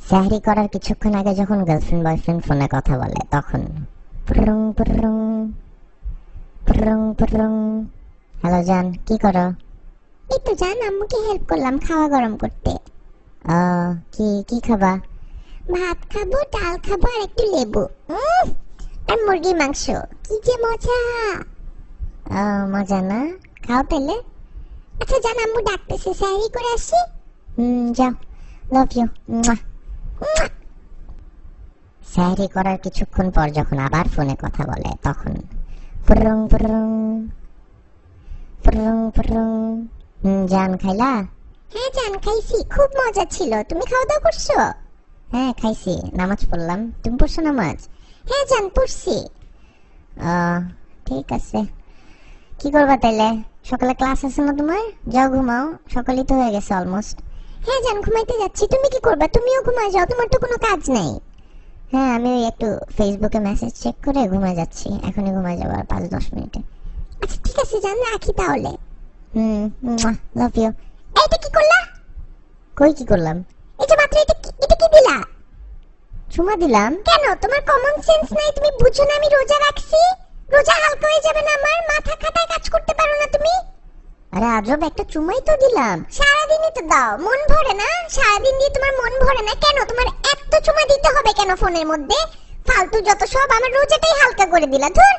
সাহরি করার কিছুক্ষণ আগে যখন গার্লফ্রেন্ড বয়ফ্রেন্ড ফোনে কথা বলে তখন পুরুং পুরুং পুরুং পুরুং। হ্যালো জান, কি করো? এই তো জান, আম্মুকে হেল্প করলাম খাওয়া গরম করতে। কি কি খাবা? ভাত খাবো, ডাল খাবো আর একটু লেবু আর মুরগির মাংস। কি যে মজা! মজা না? খাও তাহলে। আচ্ছা জান, আম্মু ডাকতেছে, সাহরি করে আসি। যাও, লাভ ইউ। সাহরি করার কিছুক্ষণ পর যখন আবার ফোনে কথা বলে তখন পুরুং পুরুং পুরুং পুরুং। জান খাইলা? হ্যাঁ জান খাইছি, খুব মজা ছিল। তুমি খাওয়া দাওয়া করছো? হ্যাঁ খাইছি, নামাজ পড়লাম। তুমি পড়ছো নামাজ? হ্যাঁ জান পড়ছি। ঠিক আছে, কি করবা তাইলে? সকালে ক্লাস আছে না তোমার? যাও ঘুমাও, সকালই তো হয়ে গেছে অলমোস্ট। হ্যাঁ জান ঘুমাইতে যাচ্ছি। তুমি কি করবা? তুমিও ঘুমায় যাও, তোমার তো কোনো কাজ নাই। হ্যাঁ আমি একটু ফেসবুকে মেসেজ চেক করে ঘুমায় যাচ্ছি, এখনই ঘুমায় যাবো আর 5-10 মিনিটে। আচ্ছা ঠিক আছে জান, রাখি তাহলে। Love you. এইটা কি করলা? কই কি করলাম? এই যে মাত্র এটা কি দিলা? চুমা দিলাম। কেন, তোমার কমন সেন্স নাই? তুমি বুঝো না আমি রোজা রাখছি? রোজা হালকা হয়ে যাবে না আমার? মাথা খাটায় কাজ করতে পারো না তুমি? আরে আজব, একটা চুমাই তো দিলাম। সারাদিনই তো দাও, মন ভরে না? সারাদিন দিয়ে তোমার মন ভরে না কেন? তোমার এত চুমা দিতে হবে কেন ফোনের মধ্যে? ফালতু যত সব, আমার রোজাটাই হালকা করে দিলা। ধুর।